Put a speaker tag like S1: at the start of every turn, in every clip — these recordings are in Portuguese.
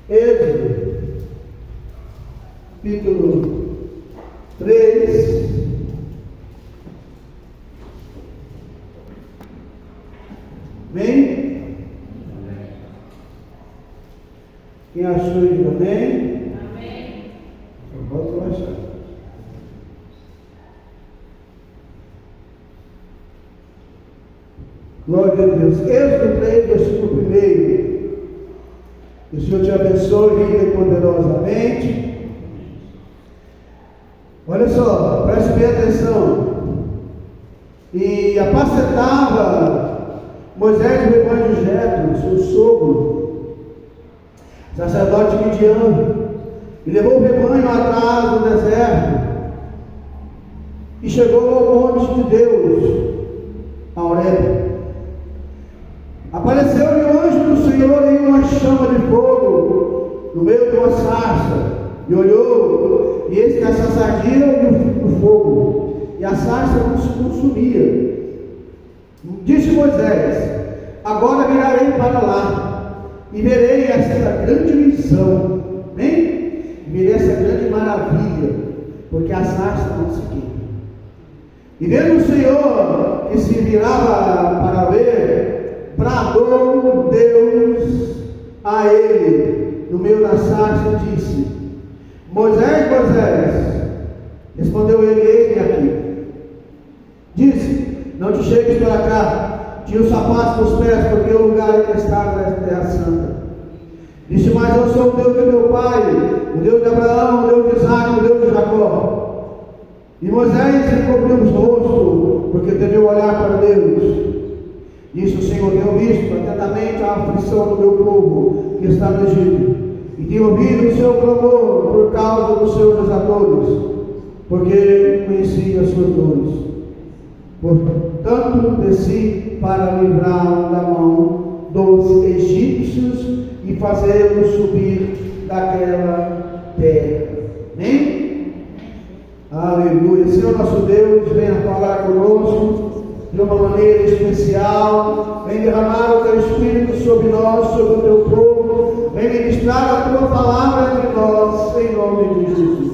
S1: Êxodo, capítulo 3. Amém? Quem achou, diga amém?
S2: Amém.
S1: Eu volto a achar. Glória a Deus. Êxodo 3, versículo 1. Que o Senhor te abençoe rica e poderosamente. Olha só, preste bem atenção. E apacentava Moisés o rebanho de Jetro, seu sogro, sacerdote midiano, e levou o rebanho atrás do deserto, e chegou ao monte de Deus, a Horebe. Apareceu-lhe o anjo do Senhor em uma chama de fogo, no meio de uma sarça, e olhou, e eis que a sarça ardia no fogo, e a sarça não se consumia. Disse Moisés: agora virarei para lá, e verei essa grande visão, hein? Verei essa grande maravilha, porque a sarça não se queima. E vendo o Senhor que se virava para ver, bradou Deus a ele no meio da sarça e disse: Moisés, Moisés. Respondeu ele: eis-me aqui. Disse: não te chegues para cá, tira os sapatos dos pés, porque o lugar em que estás é terra santa. Disse: mas eu sou o Deus de meu pai, o Deus de Abraão, o Deus de Isaac, o Deus de Jacó. E Moisés encobriu o rosto, porque temeu olhar para Deus. Disse o Senhor: tenho visto atentamente a aflição do meu povo que está no Egito, e tenho ouvido o seu clamor por causa dos seus desadores, porque conheci as suas dores. Portanto, desci para livrar da mão dos egípcios e fazê-los subir daquela terra. Amém? Aleluia. Senhor nosso Deus, venha falar conosco de uma maneira especial. Vem derramar o teu Espírito sobre nós, sobre o teu povo. Vem ministrar a tua palavra entre nós, em nome de Jesus.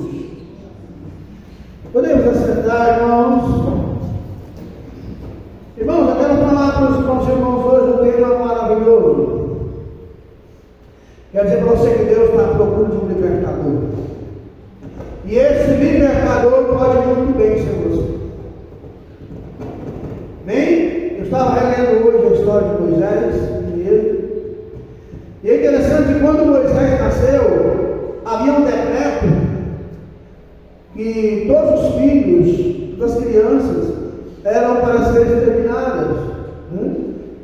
S1: Podemos assentar, irmãos? Irmãos, eu quero falar para os irmãos hoje um tema maravilhoso. Quero dizer para você que Deus está à procura de um libertador. E esse libertador pode muito bem ser você. Bem, eu estava relendo hoje a história de Moisés mesmo. E é interessante que quando Moisés nasceu, havia um decreto que todos os filhos das crianças eram para ser exterminadas, né?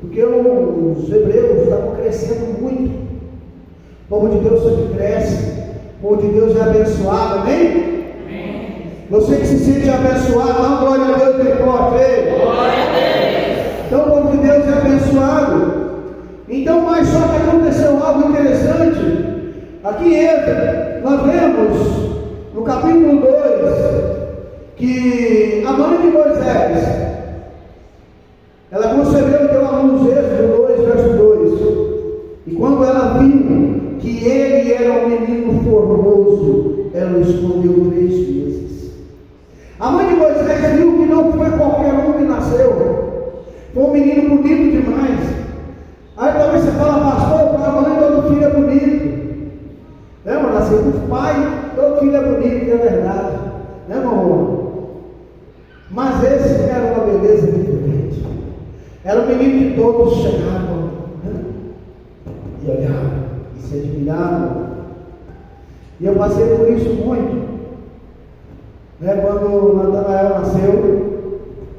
S1: Porque os hebreus estavam crescendo muito. O povo de Deus sempre cresce, o povo de Deus é abençoado, amém? Amém. Você que se sente abençoado, dá glória a Deus bem forte. Glória a Deus. Então o povo de Deus é abençoado. Então, mas só que aconteceu algo interessante. Aqui entra, nós vemos no capítulo 2 que a mãe de Moisés, ela concebeu e deu à luz, Êxodo 2, verso 2. E quando ela viu que ele era um menino formoso, ela o escondeu 3 meses. A mãe de Moisés viu que não foi qualquer um que nasceu, foi um menino bonito demais. Aí talvez você fala: pastor, para a mãe todo filho é bonito. Mas nasceu do pai, todo filho é bonito, que é verdade, né, meu amor? Mas esse era uma beleza diferente. Era um menino que todos chegavam, né? E olhavam, e se admiravam. E eu passei por isso muito, né? Quando Natanael nasceu,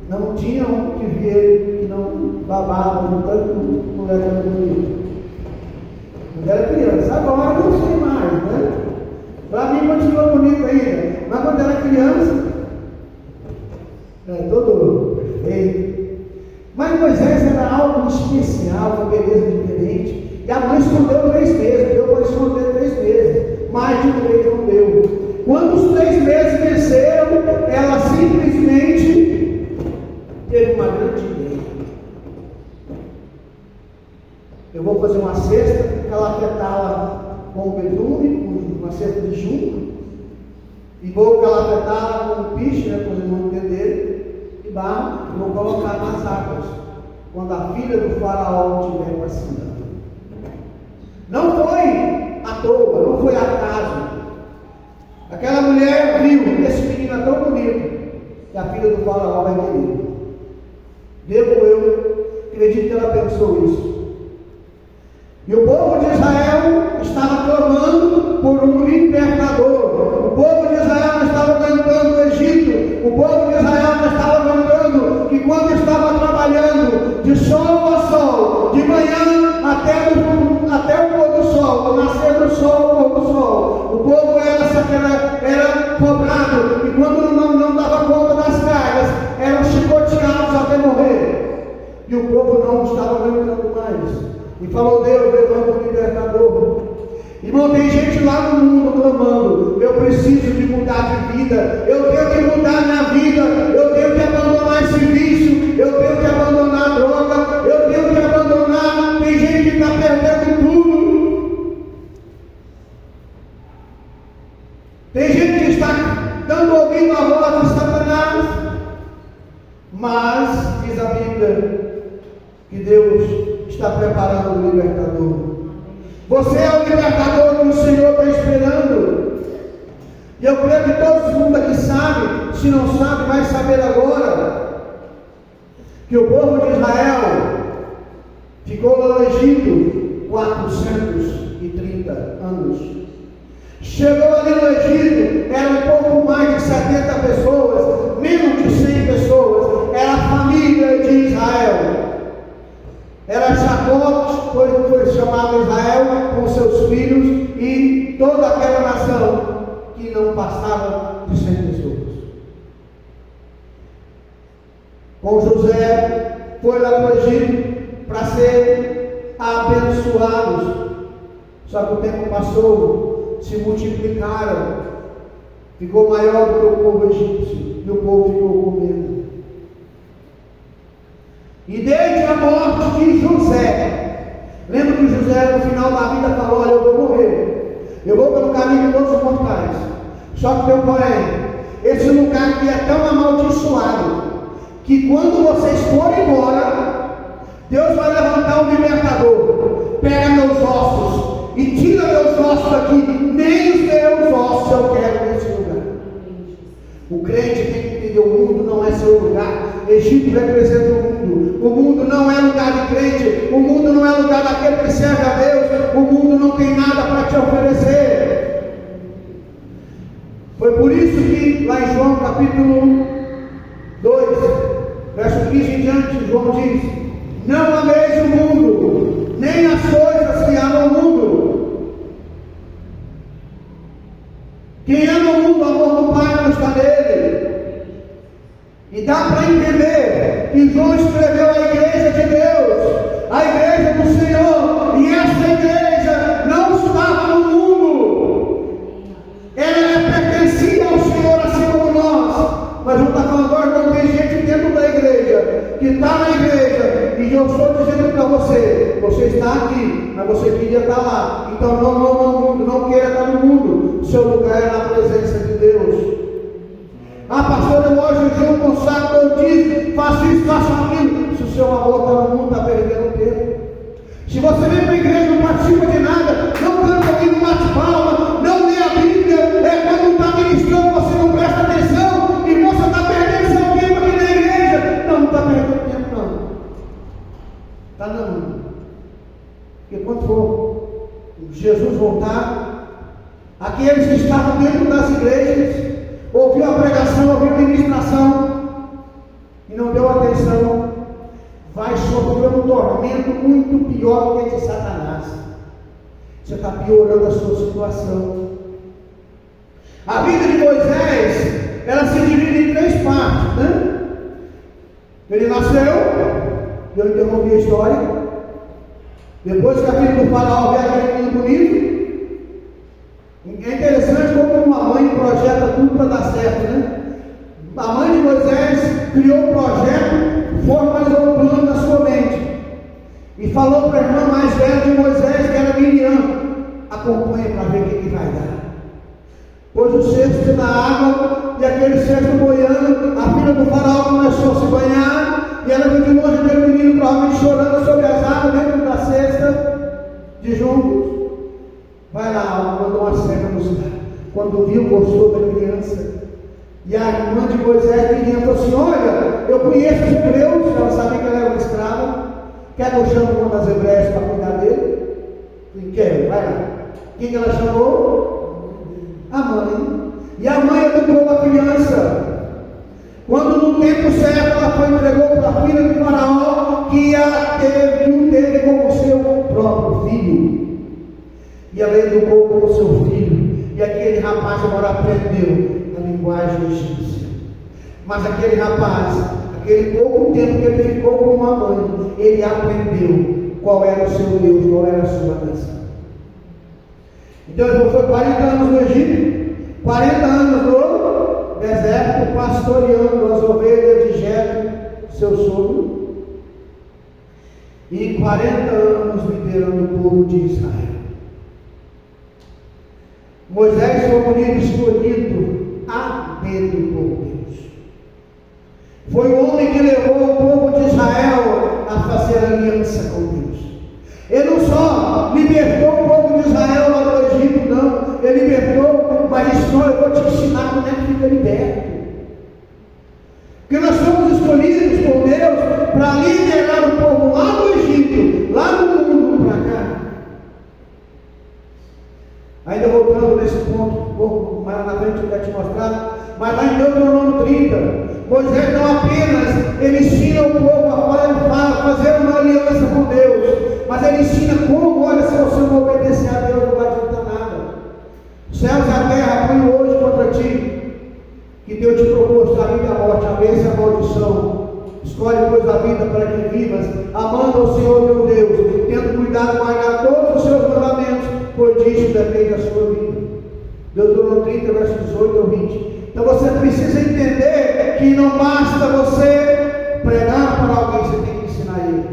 S1: não tinha um que via ele que não babava de tanto moleque era bonito. Quando era criança, agora eu não sei mais, né? Para mim continua bonito ainda, mas quando era criança, todo perfeito. Mas Moisés era algo especial, uma beleza diferente. E a mãe escondeu 3 meses, deu para esconder 3 meses. Mais de 3 não deu. Quando os 3 meses venceram, ela simplesmente teve uma grande ideia. Eu vou fazer uma cesta, calafetá-la com um betume, com uma cerca de junco, e vou calafetá-la com um piche, para os irmãos entenderem, e barro, e vou colocar nas águas, quando a filha do faraó estiver passando. Não foi à toa, não foi acaso. Aquela mulher viu, esse menino é tão bonito, que a filha do faraó vai querer. Devo eu, acredito que ela pensou isso. E o povo de Israel estava clamando por um libertador. O povo de Israel estava cantando o Egito. O povo de Israel estava cantando que quando estava trabalhando de sol a sol, de manhã até o pôr do sol, do nascer do sol ao pôr do sol, o povo era cobrado, e quando não dava conta das cargas, eram chicoteados até morrer. E o povo não estava aguentando mais. E falou: Deus, levanta o libertador. Irmão, tem gente lá no mundo clamando: eu preciso de mudar de vida, eu tenho que mudar minha vida, eu tenho que abandonar esse vício, eu tenho que abandonar a droga, eu tenho que abandonar. Tem gente que está perdendo tudo. Tem gente que está dando ouvido à voz de Satanás. Mas diz a Bíblia que Deus está preparando o libertador. Você é o libertador que o Senhor está esperando. E eu creio que todo mundo aqui sabe. Se não sabe, vai saber agora. Que o povo de Israel ficou lá no Egito 430 anos. Chegou ali no Egito, era um pouco mais de 70 pessoas, menos de 100 pessoas. Era a família de Israel. Era Jacó, foi chamado Israel, com seus filhos e toda aquela nação que não passava de 100 pessoas. Com José, foi lá para o Egito para ser abençoados. Só que o tempo passou, se multiplicaram, ficou maior do que o povo egípcio, e o povo ficou com medo. E desde a morte de José, lembra que José no final da vida falou: olha, eu vou morrer, eu vou pelo caminho de todos os mortais. Só que tem um porém, esse lugar aqui é tão amaldiçoado, que quando vocês forem embora, Deus vai levantar um libertador, pega meus ossos e tira meus ossos daqui, nem os meus ossos eu quero nesse lugar. O crente tem que entender: o mundo não é seu lugar. Egito representa o mundo. O mundo não é lugar de crente. O mundo não é lugar daquele que serve a Deus. O mundo não tem nada para te oferecer. Foi por isso que lá em João capítulo 2, verso 15 em diante, João diz: não ameis o mundo, nem as coisas que há no mundo. Quem ama o mundo, o amor do Pai não está nele. E dá para entender que João escreveu a igreja de Deus, a igreja do Senhor, e essa igreja não estava no mundo. Ela pertencia ao Senhor assim como nós. Mas não está falando agora, não tem gente dentro da igreja, que está na igreja, e eu estou dizendo para você: você está aqui, mas você queria estar lá. Então não queira estar no mundo. O seu lugar é na presença de Deus. Ah, pastor, eu hoje eu jejum, consagro, eu digo, faço isso, faço aquilo. Se o seu amor está no mundo, está perdendo tempo. Se você vem para a igreja e não participa de nada, não canta aqui, não bate palma, não lê a Bíblia, quando está ministrando, você não presta atenção, e você está perdendo seu tempo aqui na igreja. Não está perdendo tempo, não. Está não. Porque quando for Jesus voltar, aqueles que estavam dentro das igrejas, ouviu a pregação, ouviu a ministração e não deu atenção, vai sofrer um tormento muito pior que o de Satanás. Você está piorando a sua situação. A vida de Moisés, ela se divide em 3 partes, né? Ele nasceu, eu interrompi a história. Depois que a filha do faraó vê aquele menino bonito. É interessante como uma mãe projeta tudo para dar certo, né? A mãe de Moisés criou um projeto, formalizou um plano na sua mente e falou para a irmã mais velha de Moisés, que era Miriam: acompanhe pôs o cesto na água, e aquele cesto boiando, a filha do faraó começou a se banhar, e ela viu de longe aquele menino provavelmente chorando sobre as águas dentro da cesta de juncos. Vai lá, mandou uma cena buscar. Quando viu, gostou da criança. E a irmã de Moisés, menina, falou assim: olha, eu conheço os hebreus, ela sabia que ela era uma escrava. Quer que eu chame uma das hebreias para cuidar dele? Quem quer? Vai lá. Quem que ela chamou? A mãe. E a mãe educou a criança. Quando no tempo certo ela foi e entregou para a filha do faraó, que o teve como seu próprio filho. E ela educou como seu filho. E aquele rapaz agora aprendeu a linguagem egípcia. Mas aquele rapaz, aquele pouco tempo que ele ficou com a mãe, ele aprendeu qual era o seu Deus, qual era a sua nação. Então ele foi 40 anos no Egito, 40 anos no deserto, pastoreando as ovelhas de Jetro, seu sogro, e 40 anos liderando o povo de Israel. Moisés foi um líder escolhido a dedo por Deus. Foi o homem que levou o povo de Israel a fazer aliança com Deus. Ele não só libertou o povo de Israel lá do Egito, não. Ele libertou, mas disse: não, eu vou te ensinar como é que fica liberto. Porque nós fomos escolhidos por Deus para liderar o povo lá do Egito, lá do mundo para cá. Ainda voltando nesse ponto, um pouco mais na frente eu quero te mostrar, mas lá em Deuteronômio 30, Moisés não apenas ele ensina o povo a fazer uma aliança com Deus, mas ele ensina como: olha, se você não obedecer a Deus, não vai adiantar nada. Os céus e a terra põem hoje contra ti, que Deus te propôs a vida e a morte, a bênção e a maldição. Escolhe, pois, a vida para que vivas, amando ao Senhor teu Deus, tendo cuidado de guardar todos os seus mandamentos, pois disso depende a sua vida. Deuteronômio 30, versos 18 ao 20. Então você precisa entender que não basta você pregar para alguém, você tem que ensinar ele.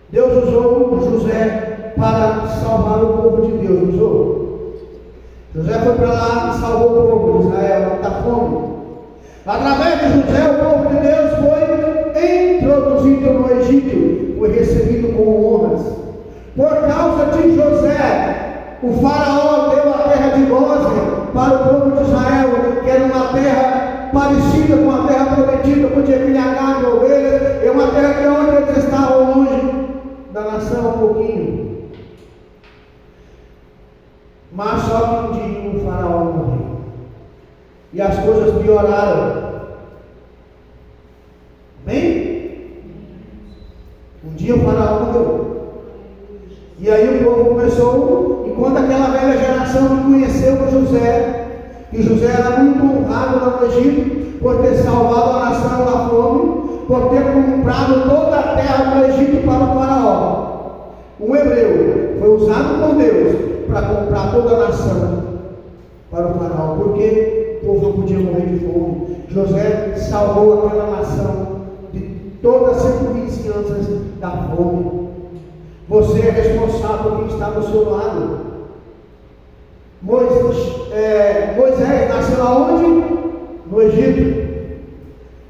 S1: Deus usou José para salvar o povo de Deus, usou. José foi para lá e salvou o povo de Israel da fome. Através de José, o povo de Deus foi introduzido no Egito, foi recebido com honras. Por causa de José, o faraó deu a terra de Gósen para o povo de Israel, que era uma terra parecida com a terra prometida, podia criar gado e ovelhas, é uma terra que onde eles estavam longe da nação um pouquinho. Mas só que um dia o faraó morreu. E as coisas pioraram. Bem? Um dia o faraó morreu. E aí o povo começou, enquanto aquela velha geração que conheceu José, e José era muito honrado lá no Egito, por ter salvado a nação da fome, por ter comprado toda a terra do Egito para o faraó. Um hebreu foi usado por Deus para comprar toda a nação para o faraó, porque o povo não podia morrer de fome. José salvou aquela nação de todas as circunstâncias da fome. Você é responsável por quem está do seu lado. Moisés nasceu aonde? No Egito.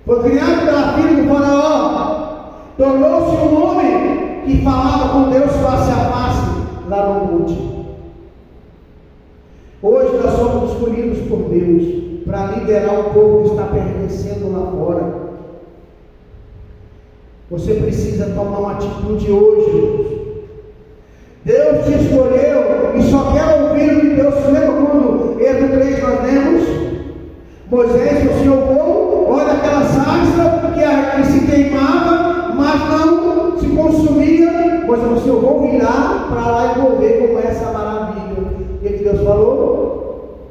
S1: Foi criado pela filha do faraó. Tornou-se um homem que falava com Deus face a face lá no monte. Hoje nós somos escolhidos por Deus para liderar o povo que está permanecendo lá fora. Você precisa tomar uma atitude hoje. Deus te escolheu e só quer ouvir o que Deus te lembra quando Êxodo 3 nós lemos. Moisés, o Senhor povo, olha aquela sarça que se queimava, mas não se consumia. Mas o Senhor vou virar para lá e vou ver como é essa maravilha. E que Deus falou: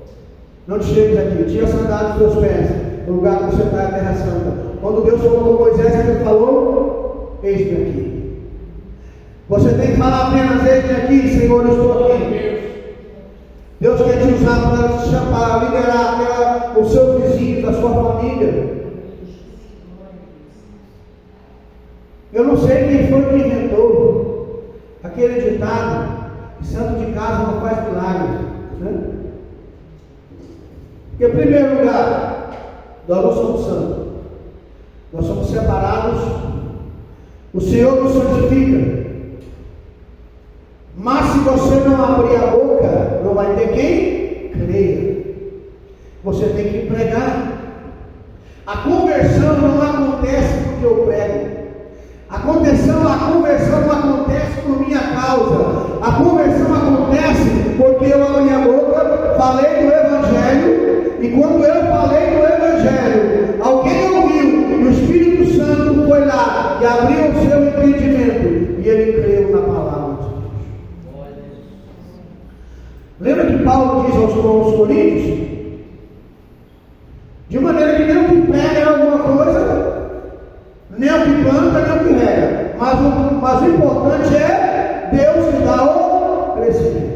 S1: não te chegues aqui, tira a sandália dos teus pés, no lugar que você está é a terra santa. Quando Deus falou com Moisés, ele falou: eis-me aqui. Você tem que falar apenas: eis-me aqui, Senhor, eu estou aqui. Deus quer te usar para liderar os seus vizinhos, a sua família. Eu não sei quem foi que inventou aquele ditado: que santo de casa não faz milagres, né? Porque, em primeiro lugar, nós não somos santos. Nós somos separados. O Senhor nos santifica. Mas se você não abrir a boca, não vai ter quem creia. Você tem que pregar. A conversão não acontece porque eu prego. A conversão não acontece por minha causa. A conversão acontece porque eu abri a boca, falei do Evangelho, e quando eu falei do Evangelho, alguém ouviu, e o Espírito Santo foi lá e abriu o seu entendimento, e ele creu na palavra de Deus. Lembra que Paulo diz aos Coríntios? De maneira que nem o que prega é alguma coisa, nem o que planta, nem o que rega. Mas o importante é Deus que dá o crescimento.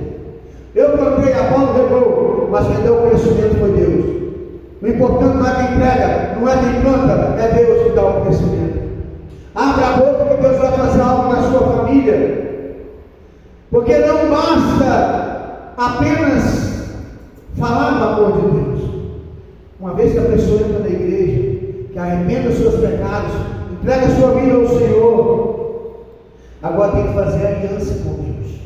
S1: Eu plantei, Apolo regou, mas quem deu o crescimento foi Deus. O importante não é quem prega, não é quem planta, é Deus que dá o crescimento. Abra a boca que Deus vai fazer algo na sua família. Porque não basta apenas falar do amor de Deus. Uma vez que a pessoa entra na igreja, que arrependa os seus pecados, entrega a sua vida ao Senhor, agora tem que fazer aliança com Deus.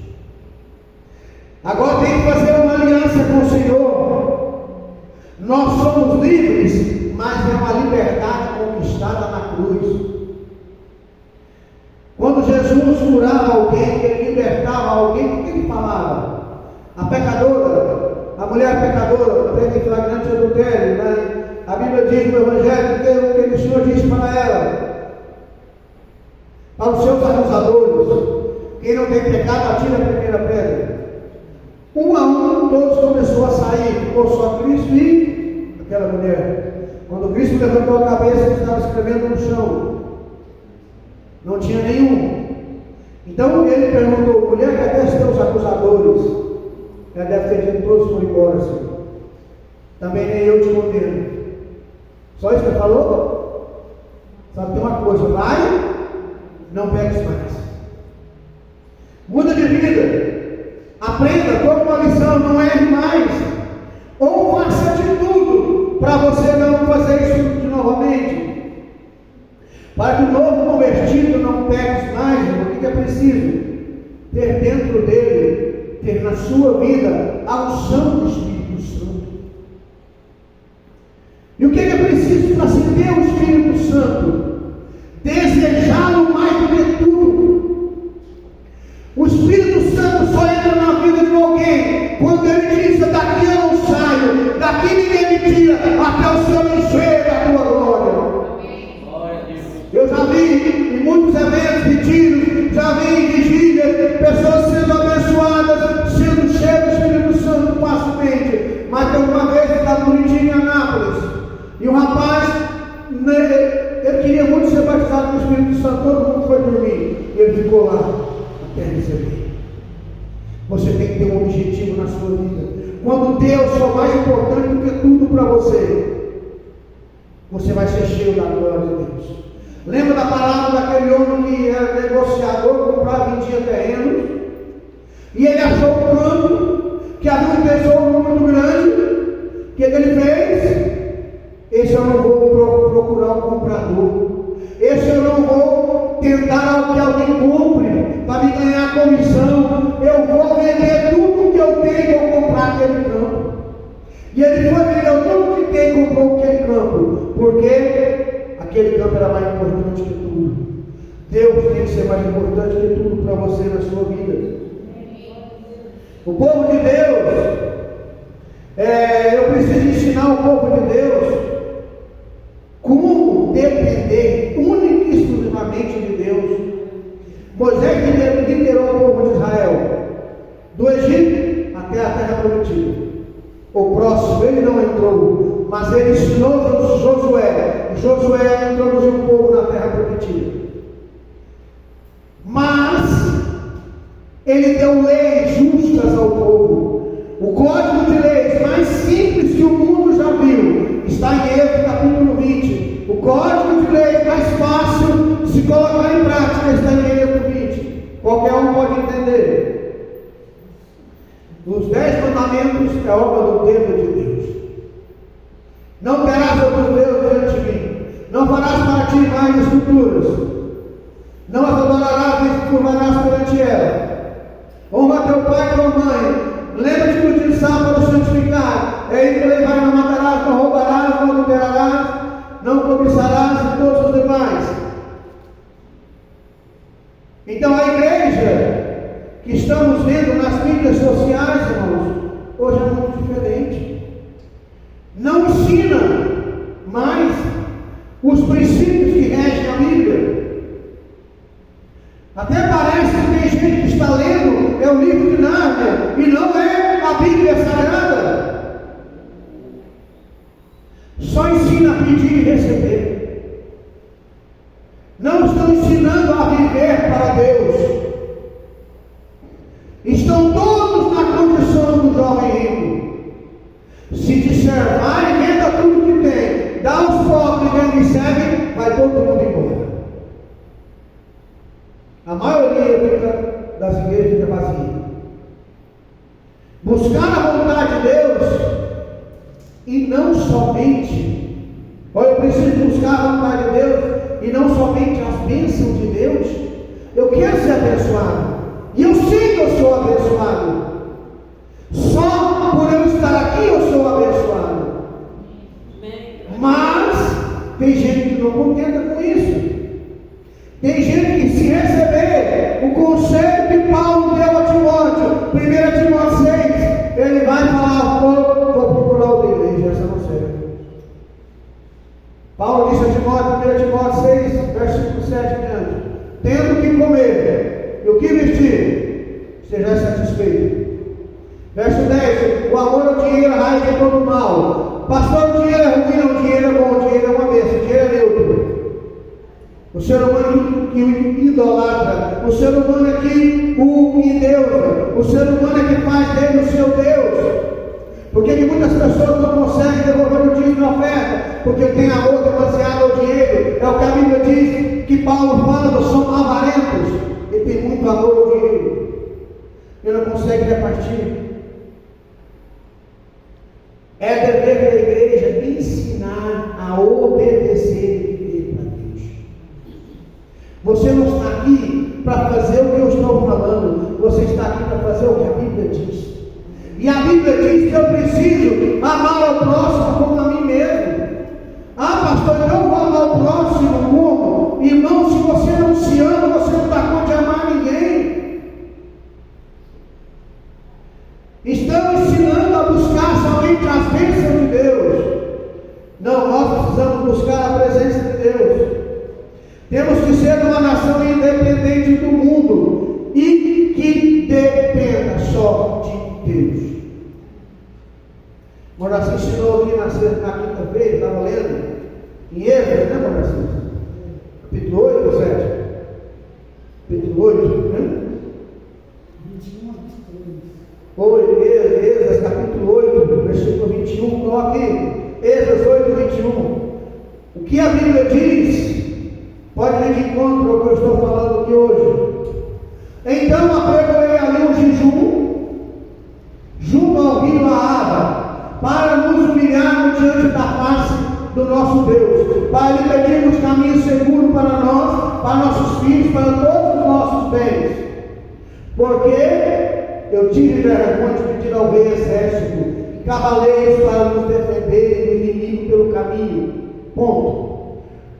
S1: Agora tem que fazer uma aliança com o Senhor. Nós somos livres, mas é uma liberdade conquistada na cruz. Quando Jesus curava alguém, ele libertava alguém, o que ele falava? A pecadora, a mulher pecadora, teve em flagrante adultério, né? A Bíblia diz no Evangelho que o Senhor disse para ela, para os seus acusadores: quem não tem pecado, atira a primeira pedra. Um a um, todos começou a sair, ficou só Cristo e aquela mulher. Quando Cristo levantou a cabeça, ele estava escrevendo no chão, não tinha nenhum. Então ele perguntou: mulher, cadê os teus acusadores? Ela deve ter dito: todos foram embora, Senhor. Também nem eu te condeno. Só isso que ele falou? Sabe, tem uma coisa: vai, não peques mais. Muda de vida. Aprenda, tome uma lição, não erre mais. Ou faça de tudo para você não fazer isso de novamente. Para que o novo convertido não peque mais, o que é preciso? Ter dentro dele, ter na sua vida a unção do Espírito Santo. E o que é preciso para se ter o Espírito Santo? Desejá-lo mais do que tudo. O Espírito Santo só entra na vida de alguém quando ele diz: daqui eu não saio, daqui ninguém me tira, até o Senhor me encher da tua glória. Eu já vi em muitos eventos retiros, já vi em vigílias, pessoas sendo abençoadas, sendo cheias do Espírito Santo facilmente. Mas tem uma vez que estava no Rio em Anápolis, e um rapaz, ele queria muito ser batizado com o Espírito Santo, todo mundo foi dormir, e ele ficou lá até receber. Você tem que ter um objetivo na sua vida. Quando Deus for mais importante do que tudo para você, você vai ser cheio da glória de Deus. Lembra da palavra daquele homem que era negociador, comprava e vendia terrenos, e ele achou um campo que havia um tesouro muito grande. O que ele fez? Esse eu não vou procurar um comprador. Esse eu não vou tentar que alguém compre para me ganhar comissão. Eu vou vender tudo que eu tenho e vou comprar aquele campo. E ele foi vender tudo que tem e comprou aquele campo, porque aquele campo era mais importante que tudo. Deus tem que ser mais importante que tudo para você na sua vida. O povo de Deus, eu preciso ensinar o povo de Deus como depender única e exclusivamente de Deus. Moisés liderou o povo de Israel do Egito até a terra prometida. O próximo, ele não entrou, mas ele ensinou Josué. E Josué introduziu o povo na terra prometida. Mas ele deu leis justas ao povo. O código de leis mais simples que o mundo já viu está em Êxodo capítulo 20. O código de leis mais fácil de se colocar em prática está em Êxodo 20. Qualquer um pode entender. Os 10 mandamentos é obra do dedo de Deus. Não terás outros deuses diante de mim. Não farás para ti mais esculturas. Não as adorarás nem te curvarás perante ela. Honra teu pai e tua mãe. Lembra-te do dia de sábado para o santificar. É aí que levar, não matarás, não roubarás, não adulterarás, não cobiçarás e todos os demais. Então a igreja que estamos vendo nas mídias sociais, irmãos, hoje é muito diferente. Não ensina mais os princípios que regem a Bíblia. Até parece que tem gente que está lendo o livro de Nárnia e não é a Bíblia Sagrada. Só ensina a pedir e receber. Não estão ensinando a viver para Deus. Estão todos na condição do jovem rico. Se disser, vai, venda tudo que tem, dá aos pobres e quem me segue, vai todo mundo embora. A maioria das igrejas fica vazia. Buscar a vontade de Deus e não somente, olha, eu preciso buscar a vontade de Deus e não somente as bênçãos de Deus. Eu quero ser abençoado e eu sei que eu sou abençoado. Só por eu estar aqui eu sou abençoado. Mas tem gente que não contenta com isso. Tem gente que, se receber o conselho que Paulo deu a Timóteo, 1 Timóteo 6, ele vai falar, vou procurar outra igreja, essa não serve. Paulo disse a Timóteo, 1 Timóteo 6, versículo 7 em diante, tendo o que comer e o que vestir, seja satisfeito. Verso 10, o amor ao dinheiro é a raiz de todo mal. Pastor, o dinheiro é ruim, não, o dinheiro é bom, o dinheiro é uma bênção, o dinheiro é neutro. O ser humano que o idolatra, o ser humano é que o endeusa, o ser humano é que faz dele o seu Deus. Porque que muitas pessoas não conseguem devolver o dízimo na oferta, porque tem amor demasiado ao dinheiro. É o que a Bíblia diz, que Paulo fala, são avarentos. Ele tem muito amor ao dinheiro. Ele não consegue repartir. É dever da igreja ensinar a obedecer e viver para Deus. Você não está aqui para fazer o que eu estou falando, você está aqui para fazer o que a Bíblia diz. E a Bíblia diz que eu preciso amar ao próximo como a mim mesmo. Ah, pastor, então eu vou amar o próximo como? Irmão, se você não se ama, você não dá conta de amar ninguém. Estamos ensinando a buscar somente as bênçãos de Deus. Não, nós precisamos buscar a presença de Deus. Temos que ser uma nação independente do mundo e que dependa só de Deus. Moraci ensinou aqui na quinta-feira, estava lendo em Êxodo, né, Moraci? Capítulo 8 ou 7? Capítulo 8, né? 21. Êxodo, capítulo 8, versículo 21, coloque aí. Êxodo 8, 21. O que a Bíblia diz pode ir de encontro ao que eu estou falando aqui hoje. Então apregoei ali um jejum junto ao rio Ahava, para nos humilharmos diante da face do nosso Deus, para lhe pedirmos caminho seguro para nós, para nossos filhos, para todos os nossos bens. Porque eu tive vergonha de pedir ao rei exército e cavaleiros para nos defenderem do inimigo pelo caminho. Ponto.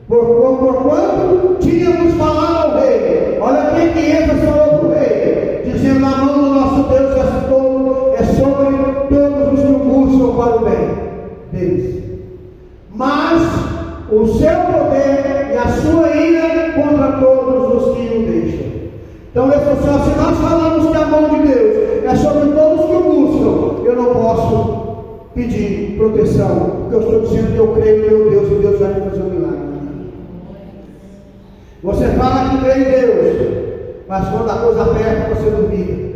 S1: Porquanto tínhamos falado ao rei, olha quem que entra falou para o rei, dizendo: a mão do nosso Deus é sobre todos os que buscam para o bem deles, mas o seu poder e a sua ira contra todos os que o deixam. Então, se nós falamos que a mão de Deus é sobre todos que o buscam, eu não posso pedir proteção, porque eu estou dizendo que eu creio em meu Deus, e Deus vai me fazer um milagre. Você fala que crê em Deus, mas quando a coisa aperta, você duvida.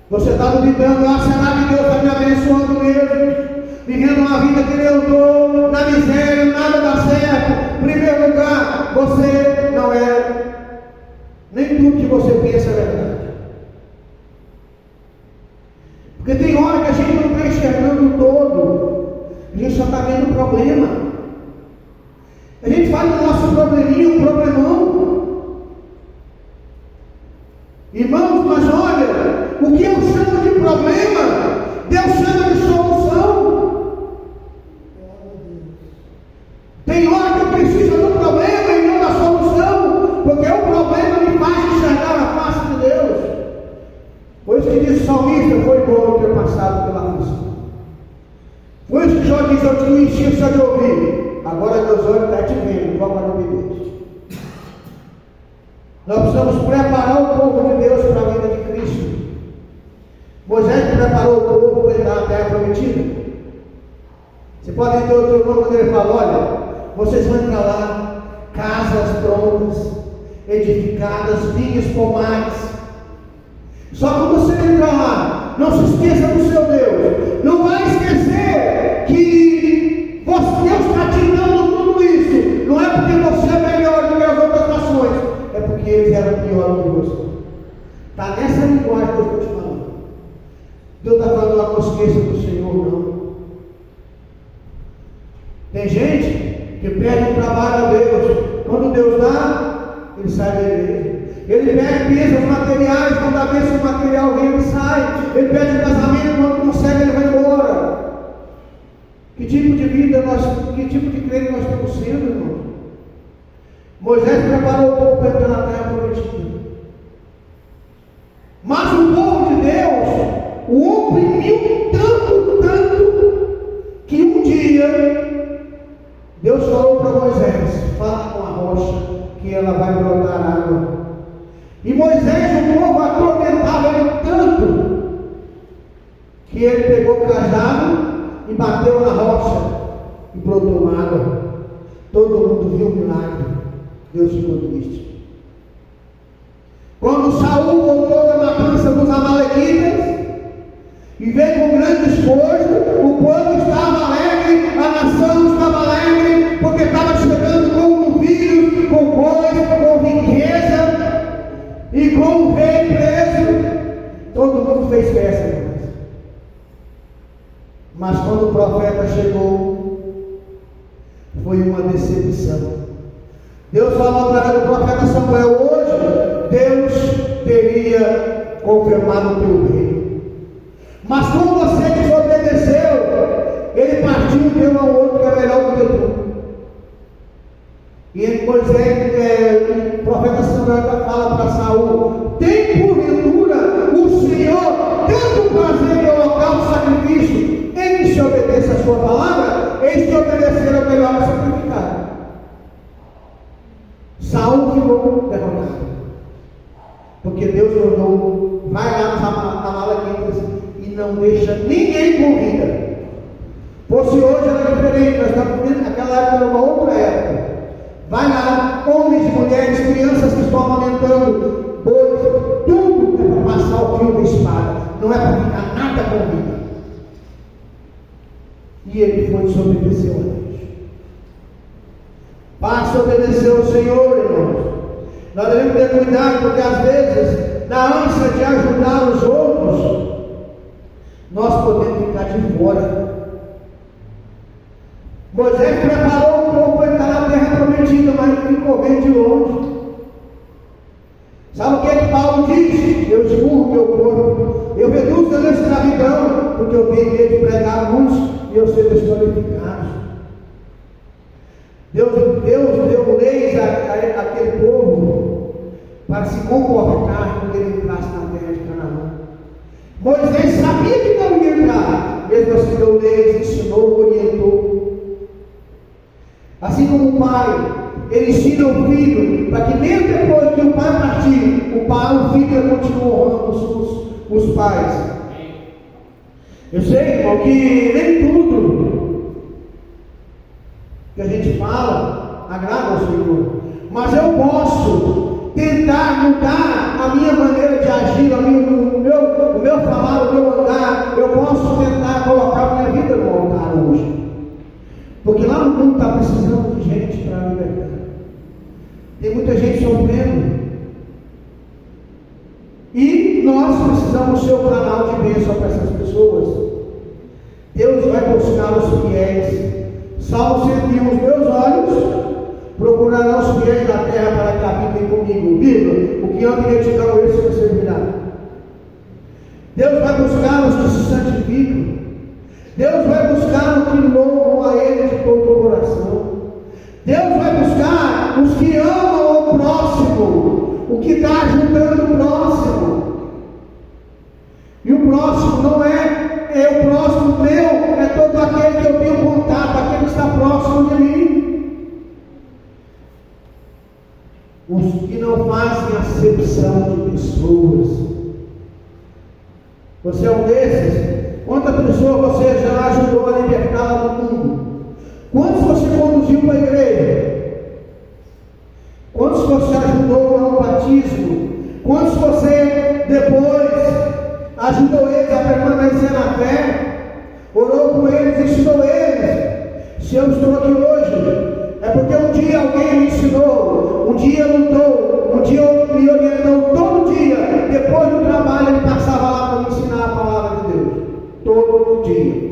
S1: Você está duvidando: será que Deus está me abençoando mesmo? Vivendo uma vida que eu estou na miséria, nada dá certo. Em primeiro lugar, você não é, nem tudo que você pensa é verdade. Porque tem hora que a gente não está enxergando o todo. está vendo problema. A gente faz do nosso probleminha um problemão. Irmãos, mas olha, o que eu chamo de problema, Deus chama de solução. Tem hora que eu preciso do problema e não da solução, porque o problema me faz enxergar a face de Deus. Por isso que diz o salmista, foi bom ter passado pela aflição. Por isso que Jó diz, eu te enchi só de ouvir, agora meus olhos estão te vendo, igual para não me. Nós precisamos preparar o povo de Deus para a vida de Cristo. Moisés preparou o povo para entrar na terra prometida. Você pode entender outro nome quando ele fala, olha, vocês vão entrar lá, casas prontas, edificadas, vinhas, pomares. Só que você entrar lá, não se esqueça do seu Deus. Não vai esquecer que Deus está te dando tudo isso. Não é porque você é melhor do que as outras nações, é porque eles eram piores do que você. Está nessa linguagem que eu estou te falando. Deus está falando, não se esqueça do Senhor, não. Tem gente que pede um trabalho a Deus. Quando Deus dá, ele sai da igreja. Ele pede bênçãos materiais, quando a bênção material vem, ele sai. Ele pede um casamento, quando consegue, ele vai embora. Que tipo de vida que tipo de crente nós estamos sendo, irmão? Moisés preparou o povo para entrar na terra prometida. Mas o povo de Deus o oprimiu tanto, que um dia Deus falou para Moisés, fala com a rocha, que ela vai brotar água. E Moisés, o povo atormentava ele tanto, que ele pegou o cajado e bateu na rocha, e brotou uma água. Todo mundo viu o milagre. Deus ficou triste. Quando Saul voltou da matança dos amalequitas, e veio com grande esforço, o povo estava alegre, a nação estava alegre, porque estava chegando com novilhos, com bois, com riqueza, e com o rei preso. Todo mundo fez festa. Mas quando o profeta chegou, foi uma decepção. Deus falou para o profeta Samuel, hoje Deus teria confirmado o teu reino. Mas como você desobedeceu, ele partiu e deu ao outro que é melhor do que tu. E Moisés, o profeta Samuel fala para Saul, tem porventura o Senhor tanto prazer em holocausto sacrifício, em que se obedeça a sua palavra, eis que obedecer é melhor que sacrificar. Saul ficou derrotado, porque Deus mandou, vai lá na Amalequitas e não deixa ninguém com vida. Fosse hoje era diferente, nós estamos vivendo naquela época, era uma outra época. Vai lá, homens, mulheres, crianças que estão amamentando, bois, tudo é para passar o fio da espada, não é para ficar nada com vida. E ele foi desobedeceu a Deus. Basta obedecer ao Senhor, irmãos. Nós devemos ter cuidado, porque às vezes, na ânsia de ajudar os outros, nós podemos ficar de fora. Moisés preparou o povo para entrar na terra prometida, mas ele ficou vendo de longe. Sabe o que é que Paulo diz? Eu esmurro meu corpo, eu reduzo a minha escravidão, porque eu tenho medo de pregar a muitos e eu ser desqualificado. Deus deu leis àquele povo para se comportar quando ele entrasse na terra de Canaã. Moisés sabia que não ia entrar, mesmo assim deu leis, ensinou, orientou. Assim como o pai, ele ensina o filho, para que mesmo depois que o pai partir, o filho continue honrando os pais. Eu sei, irmão, que nem tudo que a gente fala agrada ao Senhor, mas eu posso tentar mudar a minha maneira de agir, o meu falar, o meu andar. Eu posso tentar colocar a minha vida no altar hoje, porque lá no mundo está precisando de gente para libertar. Tem muita gente sofrendo, e nós precisamos ser o canal de bênção para essas pessoas. Deus vai buscar os fiéis. Salmo 101, os meus olhos procurarão os fiéis da terra para que habitem comigo. Viva, o que anda em retidão, esse me servirá. Deus vai buscar os que se santificam. Deus vai buscar os que louvam a Ele de todo o coração. Deus vai buscar os que amam o próximo, o que está ajudando o próximo. E o próximo não é o próximo meu, é todo aquele que eu tenho contato, aquele que está próximo de mim. Os que não fazem acepção de pessoas. Você é um desses? Quantas pessoas você já ajudou a libertá-la do mundo? Quantos você conduziu para a igreja? Quantos você ajudou no batismo? Quantos você depois ajudou eles a permanecer na fé? Orou com eles, ensinou eles? Se eu estou aqui hoje, é porque um dia alguém me ensinou, um dia lutou, um dia me orientou, todo dia, depois do trabalho ele passava lá para me ensinar a palavra de Deus. Todo dia.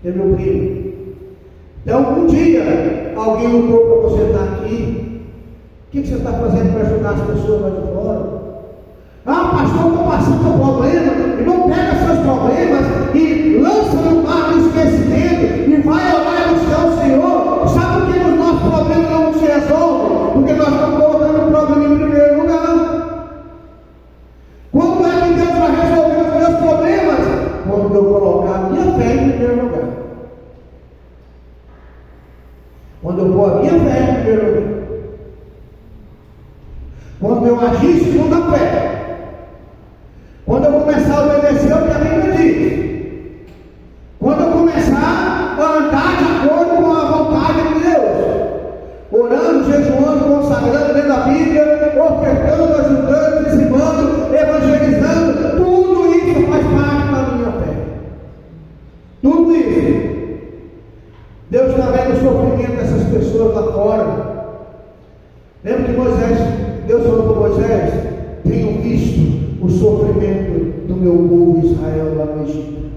S1: É meu primo. Então, um dia, alguém lutou para você estar aqui. O que você está fazendo para ajudar as pessoas lá de fora? Ah, pastor, estou passando por problema. E não pega seus problemas e lança no mar do esquecimento e vai orar e buscar o Senhor. Sabe por que os nossos problemas não se resolvem? Porque nós estamos colocando o problema em primeiro lugar. Quando é que Deus vai resolver os meus problemas? Quando eu colocar a minha fé em primeiro lugar. Quando eu pôr a minha fé em primeiro lugar. Quando eu agir segundo a fé. Quando eu começar a obedecer o que a Bíblia diz. Quando eu começar a andar de acordo com a vontade de Deus. Orando, jejuando, consagrando dentro da Bíblia, ofertando, ajudando, dizimando, evangelizando. Tudo isso faz parte da minha fé. Tudo isso. Deus está vendo o sofrimento dessas pessoas lá fora. Lembra que Deus falou para Moisés: tenho visto o sofrimento do meu povo Israel lá no Egito.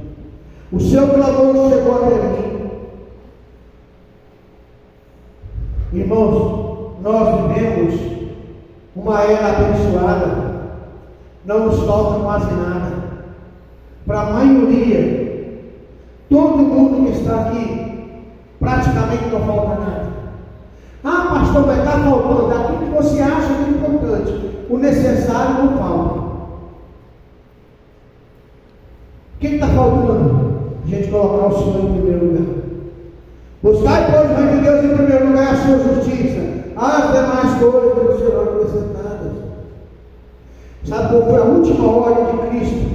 S1: O seu clamor chegou até mim. Irmãos, nós vivemos uma era abençoada. Não nos falta quase nada. Para a maioria, todo mundo que está aqui, praticamente não falta nada. Ah, pastor, vai estar faltando aquilo que você acha que é importante. O necessário não falta. O que está faltando? A gente colocar o Senhor em primeiro lugar. Buscar, pois, o reino de Deus em primeiro lugar, a sua justiça. As demais coisas serão acrescentadas. Sabe qual foi a última ordem de Cristo?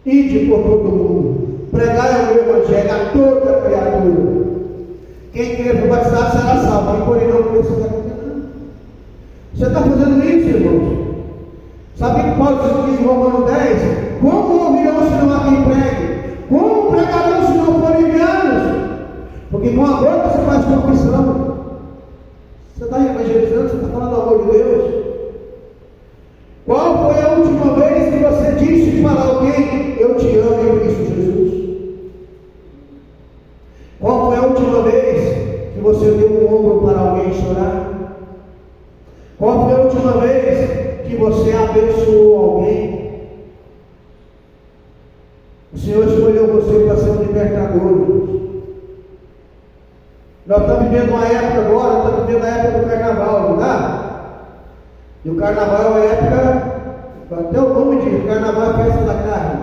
S1: Ide por todo o mundo. Pregai o evangelho a toda criatura. Quem quer for batizado será salvo. Quem porém não crer será condenado. Você está fazendo isso, irmãos? Sabe o que Paulo diz em Romanos 10? Como ouvirão se não há quem pregue? Como pregarão se não forem enviados? Porque com a boca você faz confissão. Você está evangelizando, você está falando do amor de Deus. Qual foi a última vez que você disse para alguém: eu te amo em Cristo Jesus? Qual foi a última vez que você deu um ombro para alguém chorar? Qual foi a última vez que você abençoou alguém? O Senhor escolheu você para ser um libertador. Nós estamos vivendo uma época agora, estamos vivendo a época do carnaval, não dá? E o carnaval é uma época, até o nome diz, carnaval é festa da carne.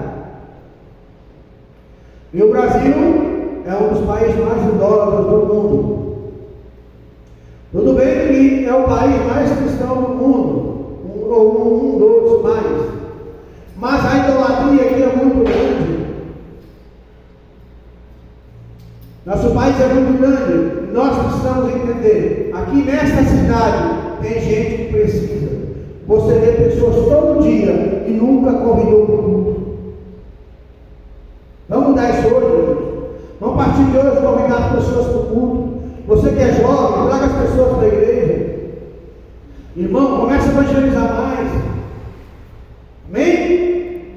S1: E o Brasil é um dos países mais idólatras do mundo. Tudo bem que é o país mais cristão do mundo, ou um dos mais. Mas a idolatria aqui é muito grande. Nosso país é muito grande. Nós precisamos entender. Aqui nesta cidade tem gente que precisa. Você vê pessoas todo dia e nunca convidou para o culto. Vamos mudar isso hoje. Vamos partir de hoje convidar as pessoas para o culto. Você que é jovem, traga as pessoas para a igreja. Irmão, comece a evangelizar mais. Amém?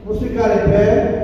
S1: Vamos ficar em pé.